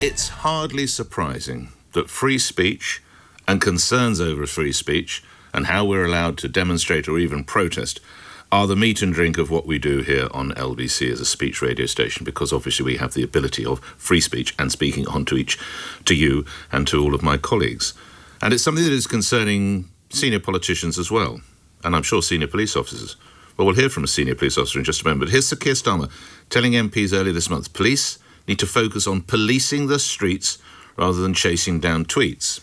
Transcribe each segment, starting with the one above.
It's hardly surprising that free speech and concerns over free speech and how we're allowed to demonstrate or even protest are the meat and drink of what we do here on LBC as a speech radio station, because obviously we have the ability of free speech and speaking on to you and to all of my colleagues. And it's something that is concerning senior politicians as well, and I'm sure senior police officers. Well, we'll hear from a senior police officer in just a moment. But here's Sir Keir Starmer telling MPs earlier this month, police need to focus on policing the streets rather than chasing down tweets.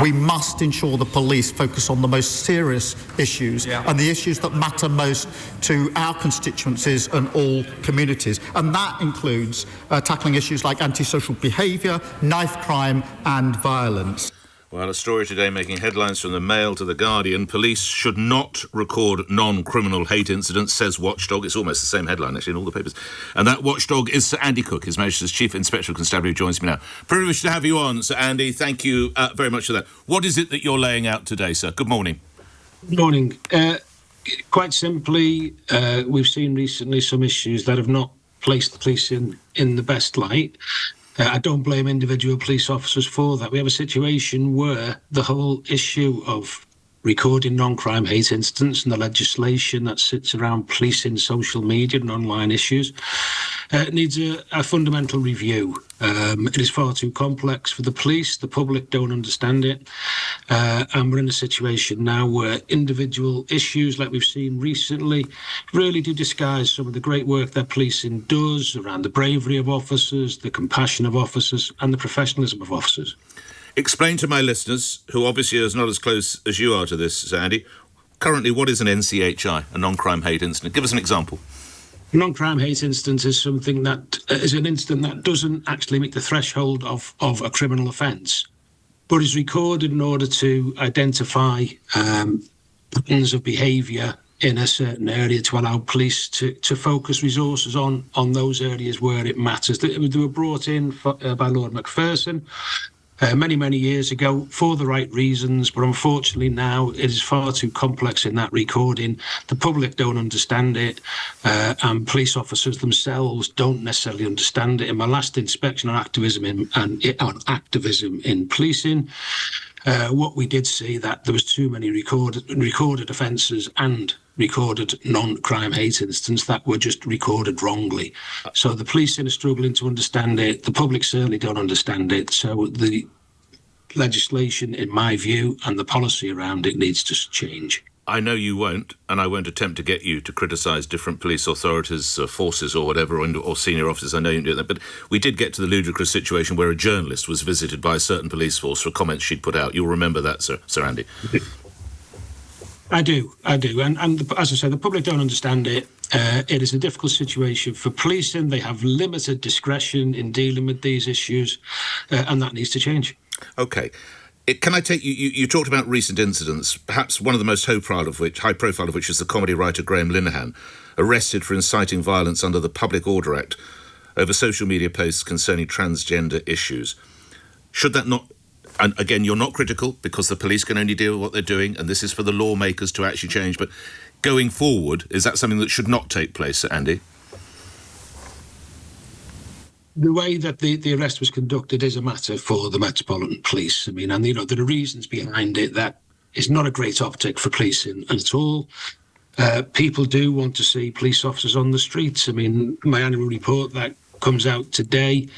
We must ensure the police focus on the most serious issues and the issues that matter most to our constituencies and all communities. And that includes tackling issues like antisocial behaviour, knife crime and violence. Well, a story today making headlines from the Mail to the Guardian. Police should not record non-criminal hate incidents, says Watchdog. It's almost the same headline, actually, in all the papers. And that Watchdog is Sir Andy Cooke, His Majesty's Chief Inspector of Constabulary, who joins me now. Privileged to have you on, Sir Andy. Thank you very much for that. What is it that you're laying out today, sir? Good morning. Good morning. Quite simply, we've seen recently some issues that have not placed the police in the best light. I don't blame individual police officers for that. We have a situation where the whole issue of recording non-crime hate incidents and the legislation that sits around policing social media and online issues needs a fundamental review. It is far too complex for the police. The public don't understand it. And we're in a situation now where individual issues, like we've seen recently, really do disguise some of the great work that policing does around the bravery of officers, the compassion of officers, and the professionalism of officers. Explain to my listeners, who obviously is not as close as you are to this, Sir Andy, currently what is an NCHI, a non-crime hate incident? Give us an example. Non-crime hate incident is something that is an incident that doesn't actually meet the threshold of a criminal offence, but is recorded in order to identify patterns of behaviour in a certain area to allow police to focus resources on those areas where it matters. They were brought in by Lord Macpherson many years ago for the right reasons, but unfortunately now it is far too complex in that recording. The public don't understand it, and police officers themselves don't necessarily understand it. In my last inspection on activism in policing, what we did see that there was too many recorded offences and recorded non-crime hate incidents that were just recorded wrongly. So the policing are struggling to understand it. The public certainly don't understand it. So the legislation, in my view, and the policy around it needs to change. I know you won't, and I won't attempt to get you to criticise different police authorities, forces or whatever, or senior officers. I know you do that. But we did get to the ludicrous situation where a journalist was visited by a certain police force for comments she'd put out. You'll remember that, Sir Andy. I do. And as I said, the public don't understand it. It is a difficult situation for policing. They have limited discretion in dealing with these issues, and that needs to change. OK. Can I take you? You talked about recent incidents, perhaps one of the most high profile of which is the comedy writer Graham Linehan, arrested for inciting violence under the Public Order Act over social media posts concerning transgender issues. Should that not... And again, you're not critical because the police can only deal with what they're doing, and this is for the lawmakers to actually change. But going forward, is that something that should not take place, Andy? The way that the arrest was conducted is a matter for the Metropolitan Police. I mean, and there are reasons behind it that is not a great optic for policing at all. People do want to see police officers on the streets. I mean, my annual report that comes out today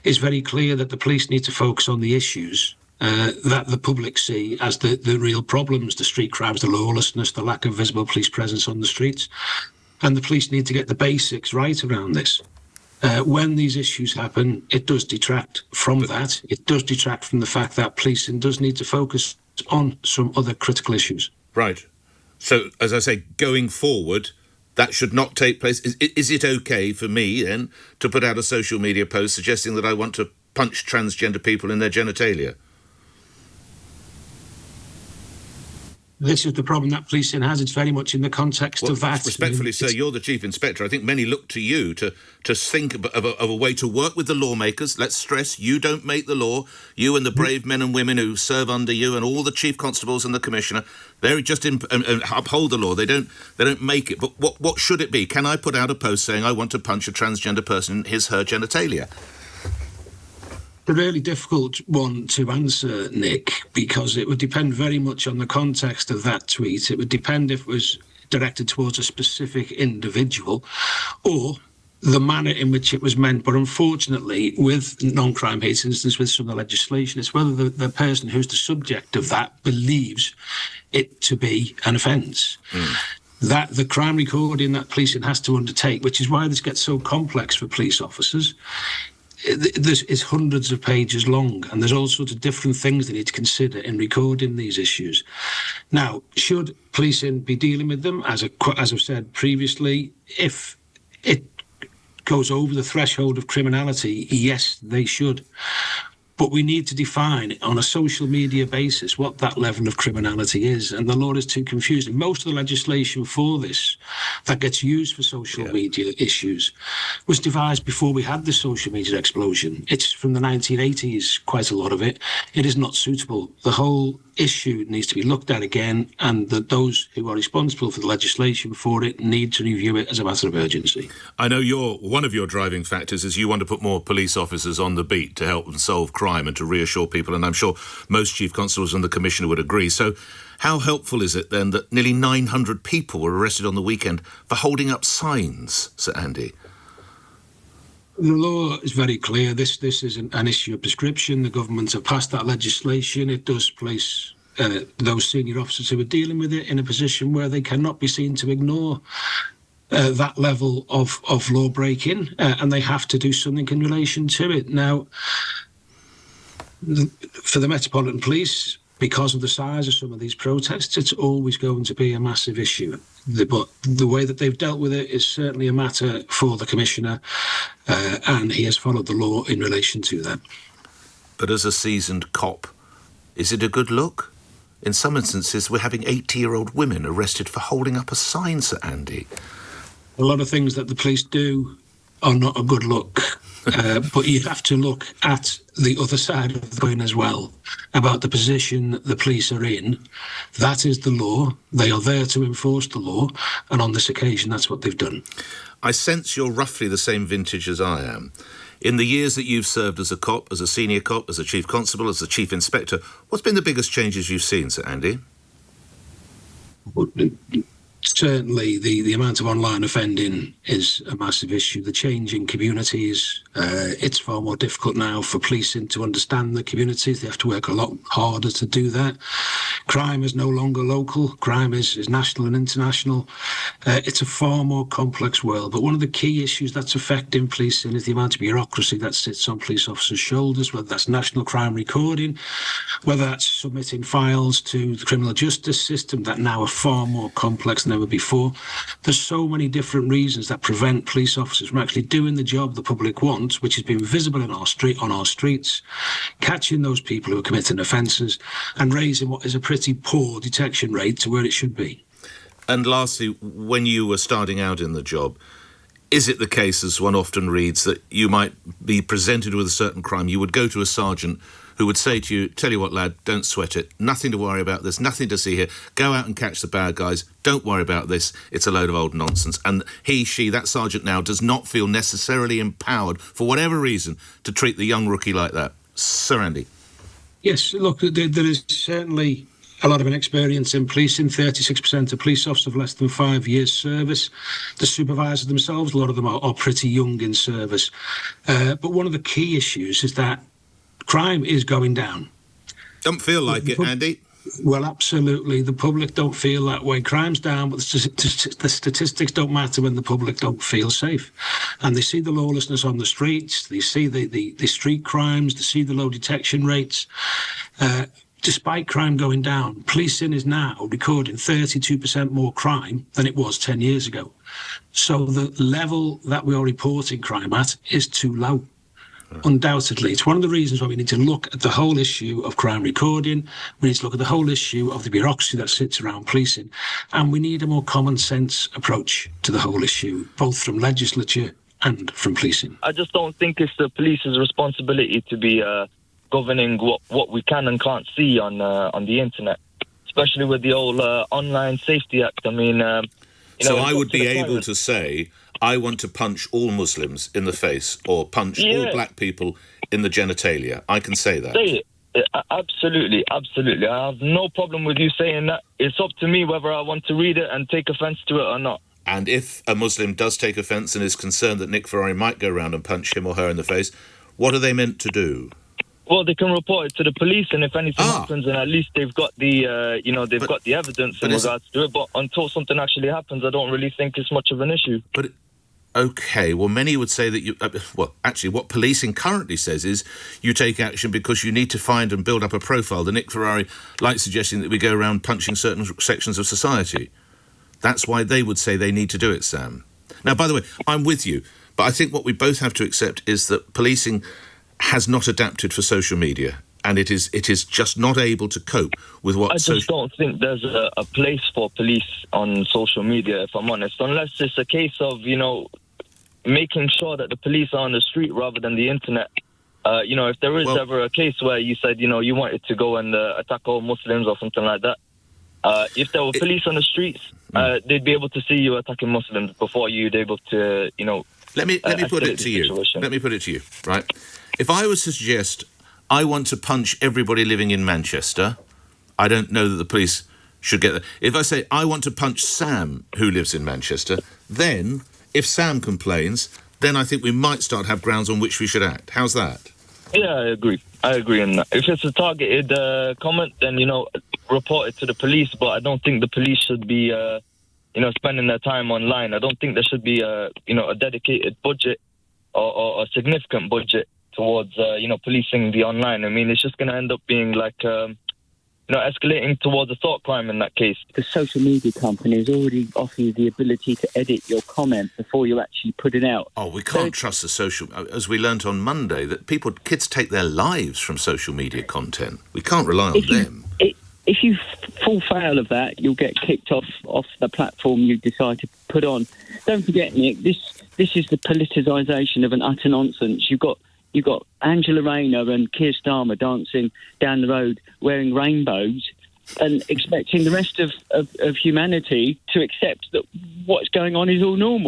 is very clear that the police need to focus on the issues that the public see as the real problems, the street crimes, the lawlessness, the lack of visible police presence on the streets. And the police need to get the basics right around this. When these issues happen, it does detract from that. It does detract from the fact that policing does need to focus on some other critical issues. Right. So, as I say, going forward, that should not take place. Is it OK for me, then, to put out a social media post suggesting that I want to punch transgender people in their genitalia? This is the problem that policing has. It's very much in the context of that. Respectfully, sir, you're the Chief Inspector. I think many look to you to think of a way to work with the lawmakers. Let's stress, you don't make the law. You and the brave men and women who serve under you and all the Chief Constables and the Commissioner, they just uphold the law. They don't make it. But what should it be? Can I put out a post saying I want to punch a transgender person in his, her genitalia? a really difficult one to answer, Nick, because it would depend very much on the context of that tweet. It would depend if it was directed towards a specific individual or the manner in which it was meant. But unfortunately, with non-crime hate incidents, with some of the legislation, it's whether the person who's the subject of that believes it to be an offence. That the crime recording that policing has to undertake, which is why this gets so complex for police officers, this is hundreds of pages long, and there's all sorts of different things they need to consider in recording these issues. Now, should policing be dealing with them, as I've said previously, if it goes over the threshold of criminality, yes, they should. But we need to define on a social media basis what that level of criminality is, and the law is too confusing. Most of the legislation for this that gets used for social media issues was devised before we had the social media explosion. It's from the 1980s, quite a lot of it. It is not suitable. The whole issue needs to be looked at again, and that those who are responsible for the legislation for it need to review it as a matter of urgency. I know one of your driving factors is you want to put more police officers on the beat to help them solve crime and to reassure people, and I'm sure most chief constables and the commissioner would agree. So how helpful is it then that nearly 900 people were arrested on the weekend for holding up signs, Sir Andy? The law is very clear. This is an issue of prescription. The government have passed that legislation. It does place those senior officers who are dealing with it in a position where they cannot be seen to ignore that level of law breaking, and they have to do something in relation to it. Now, for the Metropolitan Police, because of the size of some of these protests, it's always going to be a massive issue. But the way that they've dealt with it is certainly a matter for the Commissioner, and he has followed the law in relation to that. But as a seasoned cop, is it a good look? In some instances, we're having 80-year-old women arrested for holding up a sign, Sir Andy. A lot of things that the police do are not a good look. But you have to look at the other side of the coin as well, about the position the police are in. That is the law. They are there to enforce the law, and on this occasion, that's what they've done. I sense you're roughly the same vintage as I am. In the years that you've served as a cop, as a senior cop, as a chief constable, as a chief inspector, what's been the biggest changes you've seen, Sir Andy? Certainly, the amount of online offending is a massive issue. The change in communities, it's far more difficult now for policing to understand the communities. They have to work a lot harder to do that. Crime is no longer local. Crime is national and international. It's a far more complex world. But one of the key issues that's affecting policing is the amount of bureaucracy that sits on police officers' shoulders, whether that's national crime recording, whether that's submitting files to the criminal justice system that now are far more complex than ever before. There's so many different reasons that prevent police officers from actually doing the job the public wants, which has been visible in on our streets, catching those people who are committing offences and raising what is a pretty poor detection rate to where it should be. And lastly, when you were starting out in the job, is it the case, as one often reads, that you might be presented with a certain crime, you would go to a sergeant who would say to you, tell you what, lad, don't sweat it, nothing to worry about, there's nothing to see here, go out and catch the bad guys, don't worry about this, it's a load of old nonsense. And that sergeant now does not feel necessarily empowered, for whatever reason, to treat the young rookie like that. Sir Andy? Yes, look, there is certainly a lot of inexperience in policing. 36% of police officers have less than 5 years service. The supervisors themselves, a lot of them are pretty young in service. But one of the key issues is that crime is going down. Don't feel like it, Andy. Well, absolutely. The public don't feel that way. Crime's down, but the statistics don't matter when the public don't feel safe. And they see the lawlessness on the streets, they see the street crimes, they see the low detection rates. Despite crime going down, policing is now recording 32% more crime than it was 10 years ago. So the level that we are reporting crime at is too low. Undoubtedly. It's one of the reasons why we need to look at the whole issue of crime recording. We need to look at the whole issue of the bureaucracy that sits around policing. And we need a more common sense approach to the whole issue, both from legislature and from policing. I just don't think it's the police's responsibility to be governing what we can and can't see on the internet, especially with the old Online Safety Act. I mean... So I would be able to say, I want to punch all Muslims in the face or punch all black people in the genitalia. I can say that. Say it. Absolutely, absolutely. I have no problem with you saying that. It's up to me whether I want to read it and take offence to it or not. And if a Muslim does take offence and is concerned that Nick Ferrari might go around and punch him or her in the face, what are they meant to do? Well, they can report it to the police, and if anything happens, and at least they've got the, got the evidence in regards to it. But until something actually happens, I don't really think it's much of an issue. But okay, well, many would say that you... actually, what policing currently says is you take action because you need to find and build up a profile. The Nick Ferrari likes suggesting that we go around punching certain sections of society. That's why they would say they need to do it, Sam. Now, by the way, I'm with you, but I think what we both have to accept is that policing has not adapted for social media, and it is just not able to cope with what... I just don't think there's a place for police on social media, if I'm honest, unless it's a case of, making sure that the police are on the street rather than the internet. If there is ever a case where you said, you wanted to go and attack all Muslims or something like that, if there were police on the streets, they'd be able to see you attacking Muslims before you'd able to, Let me put it to you. Let me put it to you, right? If I was to suggest I want to punch everybody living in Manchester, I don't know that the police should get that. If I say I want to punch Sam, who lives in Manchester, then if Sam complains, then I think we might start to have grounds on which we should act. How's that? Yeah, I agree. I agree on that. If it's a targeted comment, then, report it to the police, but I don't think the police should be, spending their time online. I don't think there should be a dedicated budget or a significant budget towards, policing the online. I mean, it's just going to end up being like, escalating towards a thought crime in that case. The social media companies already offer you the ability to edit your comment before you actually put it out. Oh, we can't trust the social... As we learnt on Monday, that kids take their lives from social media content. We can't rely on them. If you fall foul of that, you'll get kicked off the platform you decide to put on. Don't forget, Nick, this is the politicisation of an utter nonsense. You've got Angela Rayner and Keir Starmer dancing down the road wearing rainbows and expecting the rest of humanity to accept that what's going on is all normal.